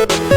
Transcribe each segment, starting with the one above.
Alrighty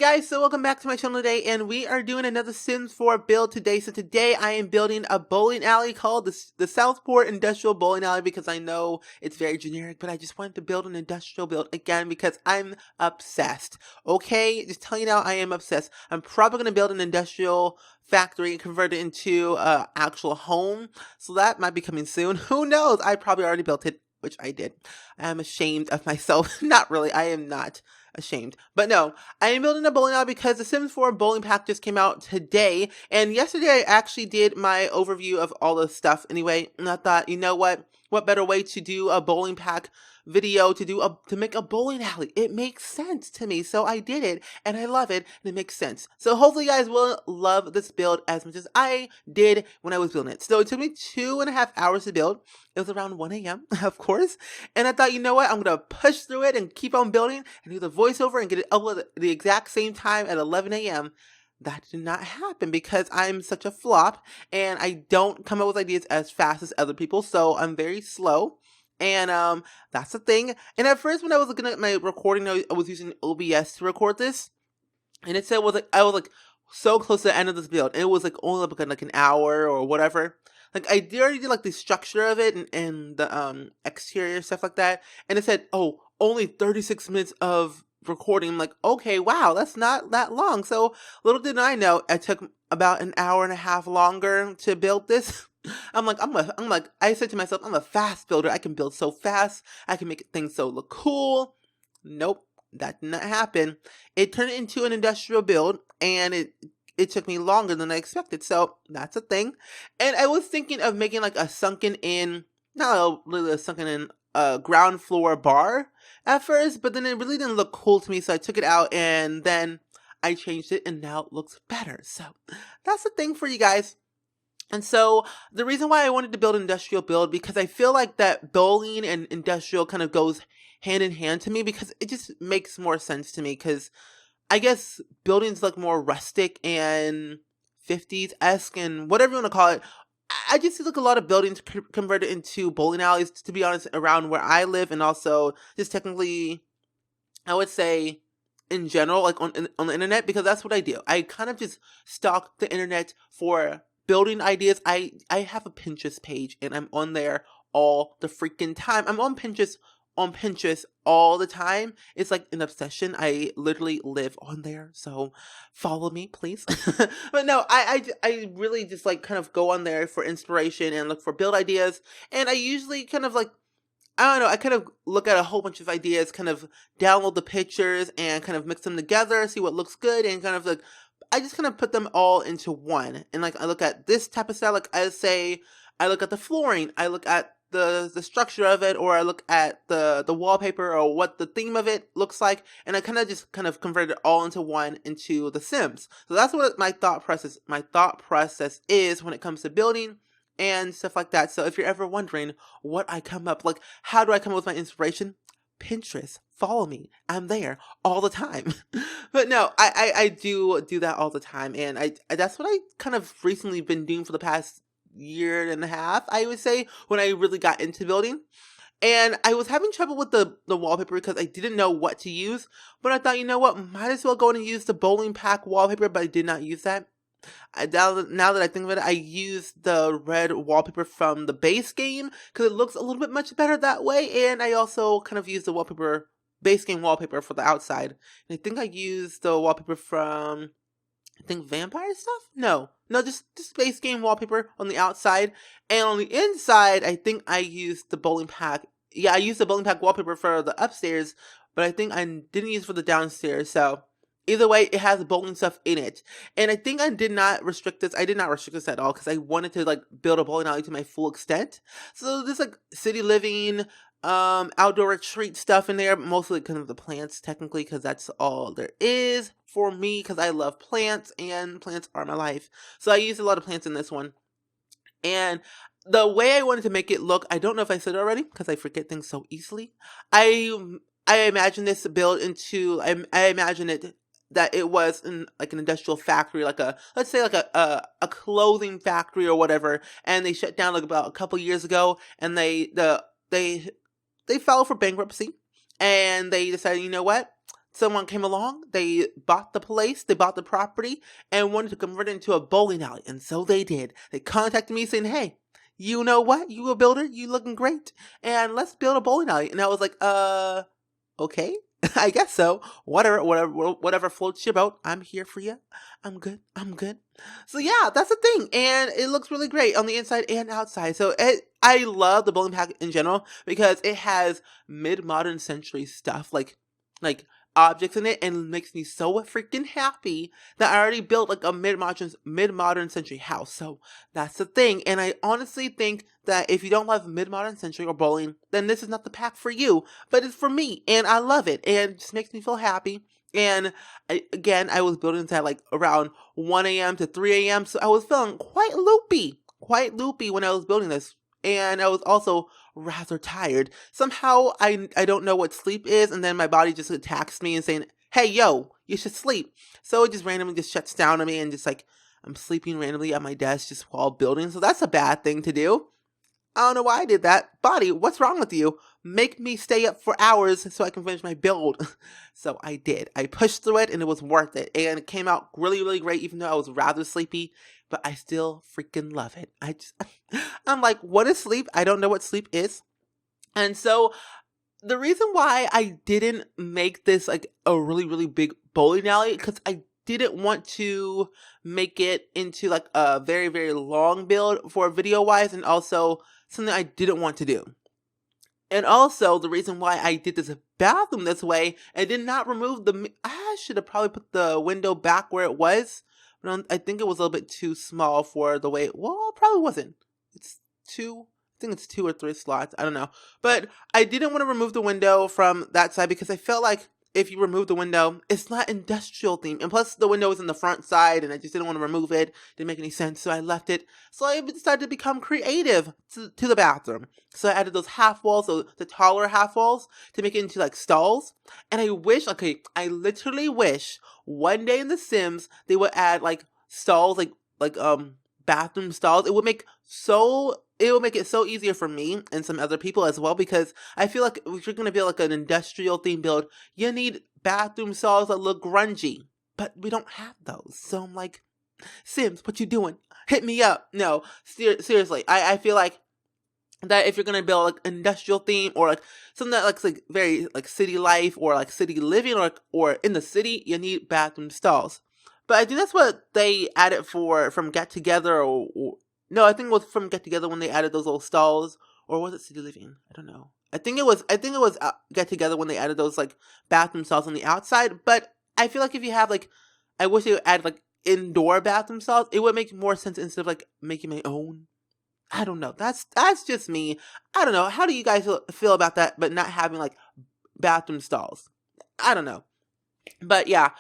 guys, so welcome back to my channel today, and we are doing another Sims 4 build today. So today I am building a bowling alley called the Southport Industrial Bowling Alley, because I know it's very generic, but I just wanted to build an industrial build again because I'm obsessed. Okay, just telling you now, I am obsessed. I'm probably going to build an industrial factory and convert it into an actual home, so that might be coming soon. Who knows? I probably already built it, which I did. I am ashamed of myself. Not really, I am not ashamed. But no, I am building a bowling alley because the Sims 4 bowling pack just came out today, and yesterday I actually did my overview of all the stuff anyway, and I thought, you know what better way to do a bowling pack video to make a bowling alley? It makes sense to me, so I did it, and I love it, and it makes sense. So hopefully you guys will love this build as much as I did when I was building it. So it took me 2.5 hours to build. It was around 1 a.m. of course, and I thought, you know what, I'm gonna push through it and keep on building and do the voiceover and get it uploaded at the exact same time at 11 a.m. That did not happen because I'm such a flop and I don't come up with ideas as fast as other people, so I'm very slow. And that's the thing. And at first, when I was looking at my recording, I was using OBS to record this, and it said I was like so close to the end of this build, and it was like only like an hour or whatever. Like I already did like the structure of it and the exterior stuff like that, and it said, oh, only 36 minutes of recording. I'm like, okay, wow, that's not that long. So little did I know, it took about an hour and a half longer to build this. I'm like, I said to myself, I'm a fast builder. I can build so fast. I can make things so look cool. Nope, that did not happen. It turned into an industrial build, and it took me longer than I expected. So that's a thing. And I was thinking of making like a sunken in, not really a sunken in ground floor bar at first, but then it really didn't look cool to me, so I took it out and then I changed it, and now it looks better. So that's the thing for you guys. And so the reason why I wanted to build an industrial build, because I feel like that bowling and industrial kind of goes hand in hand to me, because it just makes more sense to me, because I guess buildings look more rustic and 50s-esque and whatever you want to call it. I just see like a lot of buildings converted into bowling alleys, to be honest, around where I live, and also just technically, I would say, in general, like on the internet, because that's what I do. I kind of just stalk the internet for building ideas. I have a Pinterest page, and I'm on there all the freaking time. I'm on Pinterest all the time. It's like an obsession. I literally live on there, so follow me, please. But no, I really just like kind of go on there for inspiration and look for build ideas, and I usually kind of like, I don't know, I kind of look at a whole bunch of ideas, kind of download the pictures and kind of mix them together, see what looks good, and kind of like, I just kind of put them all into one. And like, I look at this type of style, like I say, I look at the flooring, I look at the structure of it, or I look at the wallpaper or what the theme of it looks like, and I kind of convert it all into one into The Sims. So that's what my thought process is when it comes to building and stuff like that. So if you're ever wondering what I come up, like how do I come up with my inspiration? Pinterest. Follow me. I'm there all the time. But no, I do that all the time, and I that's what I kind of recently been doing for the past year and a half, I would say, when I really got into building. And I was having trouble with the wallpaper because I didn't know what to use, but I thought, you know what, might as well go and use the bowling pack wallpaper, but I did not use that. Now that I think of it, I used the red wallpaper from the base game because it looks a little bit much better that way, and I also kind of used the base game wallpaper for the outside. And I think I used the wallpaper from, I think, vampire stuff? No, just base game wallpaper on the outside. And on the inside, I think I used the bowling pack. Yeah, I used the bowling pack wallpaper for the upstairs, but I think I didn't use it for the downstairs. So either way, it has bowling stuff in it. And I think I did not restrict this. I did not restrict this at all because I wanted to like build a bowling alley to my full extent. So there's like city living, outdoor retreat stuff in there, mostly kind of the plants technically, because that's all there is for me, because I love plants and plants are my life. So I used a lot of plants in this one. And the way I wanted to make it look, I don't know if I said it already because I forget things so easily. I imagine this build into, I imagine it that it was in like an industrial factory, like a, let's say like a clothing factory or whatever, and they shut down like about a couple years ago, and they filed for bankruptcy, and they decided, you know what? Someone came along, they bought the place, they bought the property, and wanted to convert it into a bowling alley, and so they did. They contacted me saying, hey, you know what? You a builder, you looking great, and let's build a bowling alley. And I was like, okay. I guess so. Whatever floats your boat. I'm here for you. I'm good. I'm good. So yeah, that's the thing, and it looks really great on the inside and outside. So I love the bowling pack in general because it has mid-modern century stuff, like objects in it, and makes me so freaking happy that I already built like a mid-modern century house. So that's the thing, and I honestly think that if you don't love mid-modern century or bowling, then this is not the pack for you. But it's for me, and I love it, and it just makes me feel happy. And I was building this at like around 1 a.m. to 3 a.m. So I was feeling quite loopy when I was building this. And I was also rather tired. Somehow I don't know what sleep is, and then my body just attacks me and saying, hey, yo, you should sleep. So it just randomly just shuts down on me, and just like I'm sleeping randomly at my desk just while building. So that's a bad thing to do. I don't know why I did that. Body, what's wrong with you? Make me stay up for hours so I can finish my build. So I did. I pushed through it, and it was worth it. And it came out really, really great, even though I was rather sleepy. But I still freaking love it. I'm like, what is sleep? I don't know what sleep is. And so the reason why I didn't make this like a really, really big bowling alley, because I didn't want to make it into like a very, very long build for video wise, and also something I didn't want to do. And also the reason why I did this bathroom this way and did not remove I should have probably put the window back where it was. But I think it was a little bit too small for the way, well, it probably wasn't. I think it's 2 or 3 slots. I don't know. But I didn't want to remove the window from that side because I felt like if you remove the window, it's not industrial themed. And plus the window was in the front side, and I just didn't want to remove it. Didn't make any sense, so I left it. So I decided to become creative to the bathroom. So I added those half walls, so the taller half walls, to make it into like stalls. And I literally wish one day in The Sims they would add like stalls, like bathroom stalls. It would make it so easier for me and some other people as well, because I feel like if you're going to build like an industrial theme build, you need bathroom stalls that look grungy, but we don't have those. So I'm like, Sims, what you doing? Hit me up. No, seriously, I feel like that if you're going to build like industrial theme or like something that looks like very like city life or like city living or in the city, you need bathroom stalls. But I think that's what they added from Get Together or no, I think it was from Get Together when they added those little stalls, or was it City Living? I don't know. I think it was Get Together when they added those like bathroom stalls on the outside. But I feel like if you have like, I wish they would add like indoor bathroom stalls. It would make more sense instead of like making my own. I don't know. That's just me. I don't know. How do you guys feel about that? But not having like bathroom stalls. I don't know. But yeah.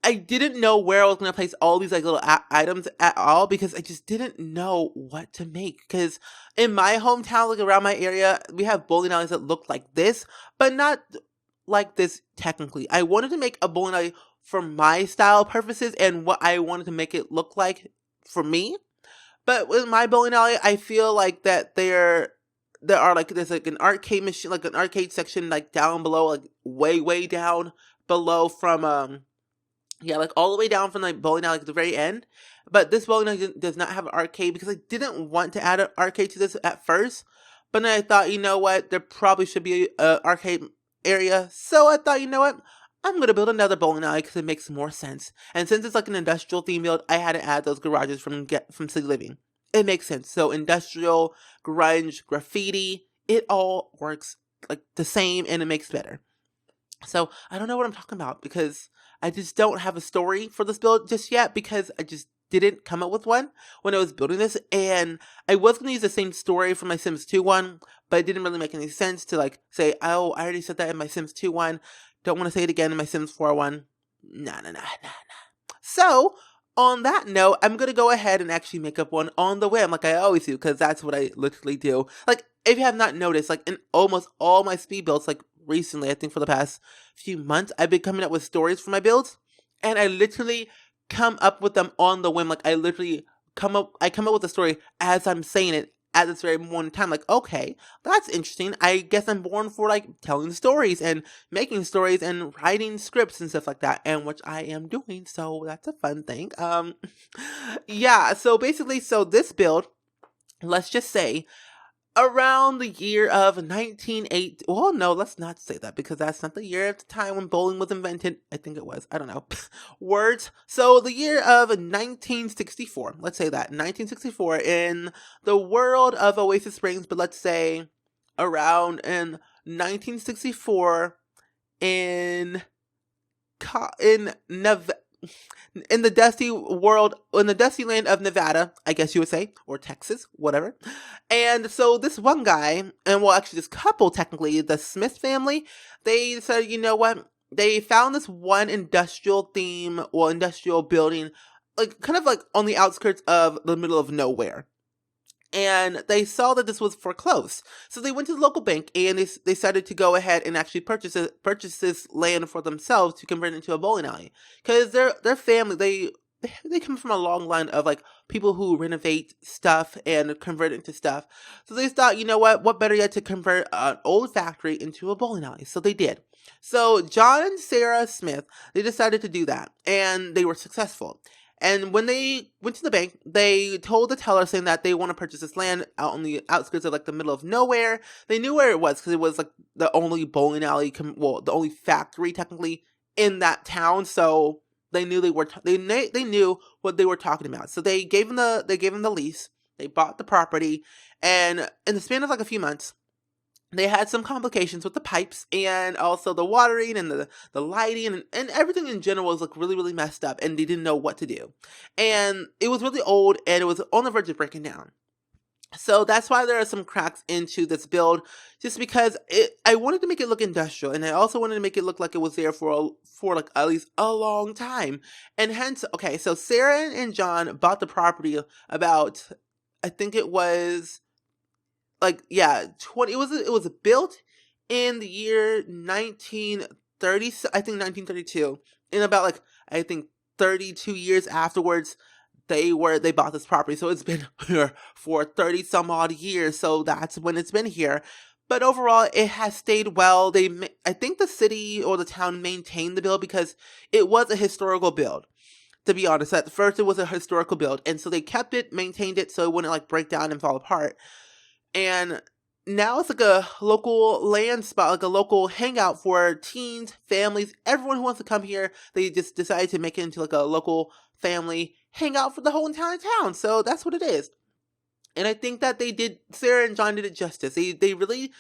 I didn't know where I was going to place all these like little items at all, because I just didn't know what to make. Because in my hometown, like around my area, we have bowling alleys that look like this, but not like this technically. I wanted to make a bowling alley for my style purposes and what I wanted to make it look like for me. But with my bowling alley, I feel like that there's like an arcade machine, like an arcade section like down below, like way down below from yeah, like all the way down from the bowling alley at the very end. But this bowling alley does not have an arcade because I didn't want to add an arcade to this at first. But then I thought, you know what, there probably should be an arcade area. So I thought, you know what, I'm going to build another bowling alley because it makes more sense. And since it's like an industrial theme build, I had to add those garages from City Living. It makes sense. So industrial, grunge, graffiti, it all works like the same and it makes better. So I don't know what I'm talking about because I just don't have a story for this build just yet, because I just didn't come up with one when I was building this. And I was going to use the same story for my Sims 2 one, but it didn't really make any sense to like say, oh, I already said that in my Sims 2 one. Don't want to say it again in my Sims 4 one. Nah. So on that note, I'm going to go ahead and actually make up one on the whim like I always do, because that's what I literally do. Like, if you have not noticed, like in almost all my speed builds, like recently, I think for the past few months, I've been coming up with stories for my builds. and I literally come up with them on the whim. Like I come up with a story as I'm saying it at this very moment in time. Like, okay, that's interesting. I guess I'm born for like telling stories and making stories and writing scripts and stuff like that, and which I am doing. So that's a fun thing. Yeah. So basically, so this build, let's just say around the year of 1980. Well, no, let's not say that because that's not the year at the time when bowling was invented. I think it was. I don't know. Words. So the year of 1964. Let's say that 1964 in the world of Oasis Springs, but let's say around in 1964 in in Nevada, in the dusty world, in the dusty land of Nevada, I guess you would say, or Texas, whatever. And so this one guy, and well, actually this couple, technically, the Smith family, they decided, you know what? They found this one industrial theme, or industrial building, like kind of like on the outskirts of the middle of nowhere. And they saw that this was foreclosed. So they went to the local bank and they decided to go ahead and actually purchase this land for themselves to convert it into a bowling alley. Because their family, they come from a long line of like people who renovate stuff and convert it into stuff. So they thought, you know what better yet to convert an old factory into a bowling alley. So they did. So John and Sarah Smith, they decided to do that, and they were successful. And when they went to the bank, they told the teller saying that they want to purchase this land out on the outskirts of like the middle of nowhere. They knew where it was because it was like the only bowling alley, the only factory technically in that town. So they knew they knew what they were talking about. So they gave them the lease. They bought the property, and in the span of like a few months, they had some complications with the pipes and also the watering and the lighting and everything in general was like really, really messed up, and they didn't know what to do. And it was really old and it was on the verge of breaking down. So that's why there are some cracks into this build, just because I wanted to make it look industrial, and I also wanted to make it look like it was there for like at least a long time. And hence, okay, so Sarah and John bought the property about, I think it was like, yeah, 20, it was built in the year 1930, I think 1932. And about like, I think 32 years afterwards, they bought this property. So it's been here for 30 some odd years. So that's when it's been here. But overall, it has stayed well. I think the city or the town maintained the build because it was a historical build. To be honest, at first it was a historical build. And so they kept it, maintained it so it wouldn't like break down and fall apart. And now it's like a local land spot, like a local hangout for teens, families, everyone who wants to come here. They just decided to make it into like a local family hangout for the whole entire town. So that's what it is. And I think that Sarah and John did it justice. They really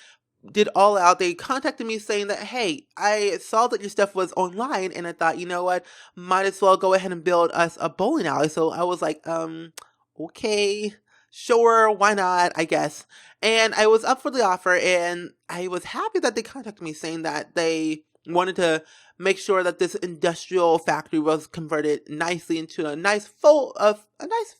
did all out. They contacted me saying that, hey, I saw that your stuff was online, and I thought, you know what, might as well go ahead and build us a bowling alley. So I was like, okay, sure, why not, I guess. And I was up for the offer, and I was happy that they contacted me saying that they wanted to make sure that this industrial factory was converted nicely into a nice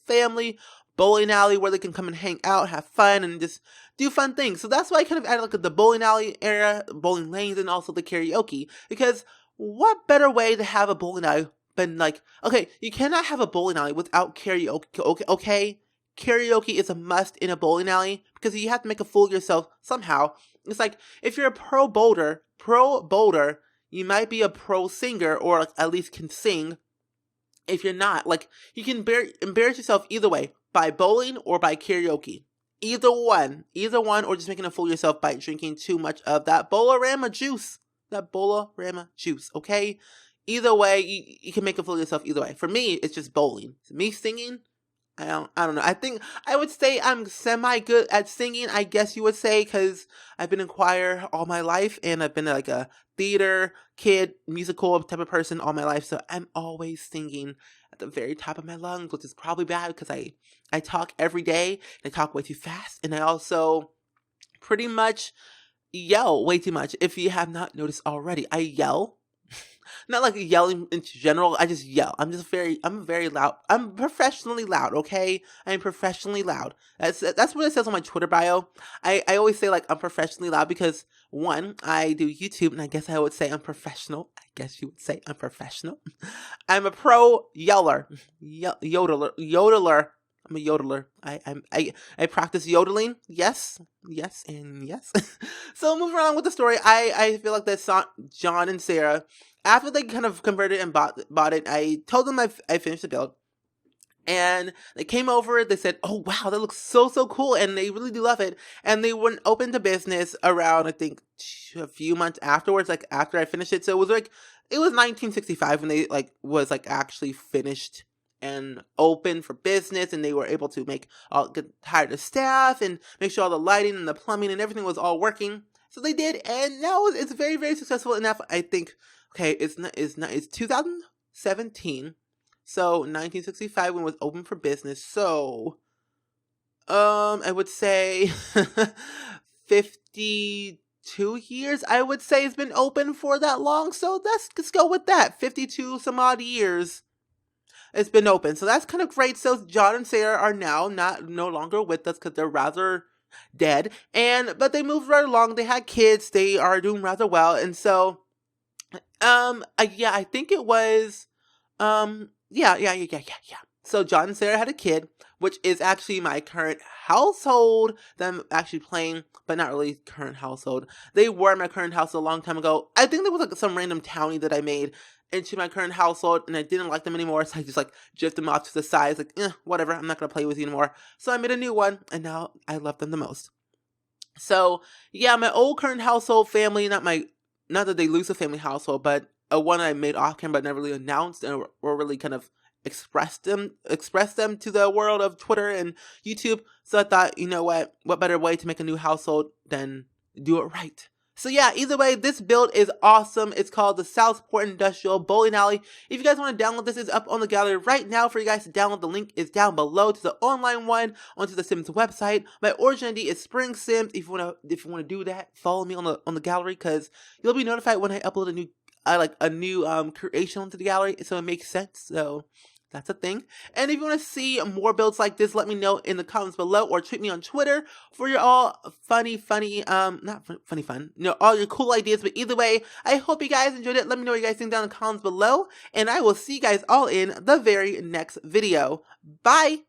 family bowling alley where they can come and hang out, have fun, and just do fun things. So that's why I kind of added like the bowling alley area, bowling lanes, and also the karaoke. Because what better way to have a bowling alley than like, okay, you cannot have a bowling alley without karaoke, okay? Karaoke is a must in a bowling alley because you have to make a fool of yourself somehow. It's like, if you're a pro bowler, you might be a pro singer, or like at least can sing. If you're not, like, you can embarrass yourself either way, by bowling or by karaoke. Either one, or just making a fool of yourself by drinking too much of that Bolarama juice. Okay? Either way, you can make a fool of yourself either way. For me, it's just bowling. Me singing, I don't know. I think I would say I'm semi-good at singing, I guess you would say, because I've been in choir all my life, and I've been like a theater kid, musical type of person all my life, so I'm always singing at the very top of my lungs, which is probably bad because I talk every day, and I talk way too fast, and I also pretty much yell way too much. If you have not noticed already, I yell. Not like yelling in general. I just yell. I'm very loud. I'm professionally loud. Okay, I'm professionally loud. That's what it says on my Twitter bio. I always say like I'm professionally loud because one, I do YouTube, and I guess I would say I'm professional. I guess you would say I'm professional. I'm a pro yeller, yodeler. I'm a yodeler. I practice yodeling. Yes, yes, and yes. So moving on with the story, I feel like that John and Sarah, after they kind of converted and bought it, I told them I finished the build. And they came over, they said, oh wow, that looks so cool, and they really do love it. And they went open to business around, I think, a few months afterwards, like after I finished it. So it was 1965 when they was actually finished and open for business, and they were able to hire the staff and make sure all the lighting and the plumbing and everything was all working. So they did, and now it's very successful enough. I think, okay, it's 2017. So 1965 when it was open for business. So I would say 52 years. I would say it's been open for that long. So let's go with that. 52 some odd years it's been open. So that's kind of great. So John and Sarah are now no longer with us because they're rather dead. But they moved right along. They had kids. They are doing rather well. And so yeah, I think it was yeah. So John and Sarah had a kid, which is actually my current household that I'm actually playing, but not really current household. They were my current house a long time ago. I think there was some random townie that I made into my current household, and I didn't like them anymore, so I just drifted them off to the side. It's whatever, I'm not gonna play with you anymore. So I made a new one, and now I love them the most. So yeah, my old current household family, not that they lose a family household, but one I made off camera but never really announced or really kind of expressed them to the world of Twitter and YouTube. So I thought, you know what better way to make a new household than do it right. So yeah, either way, this build is awesome. It's called the Southport Industrial Bowling Alley. If you guys want to download this, it's up on the gallery right now for you guys to download. The link is down below to the online one onto the Sims website. My origin ID is SpringSims. If you want to do that, follow me on the gallery because you'll be notified when I upload a new creation onto the gallery. So it makes sense. So that's a thing. And if you want to see more builds like this, let me know in the comments below or tweet me on Twitter for your all not funny fun, all your cool ideas. But either way, I hope you guys enjoyed it. Let me know what you guys think down in the comments below. And I will see you guys all in the very next video. Bye!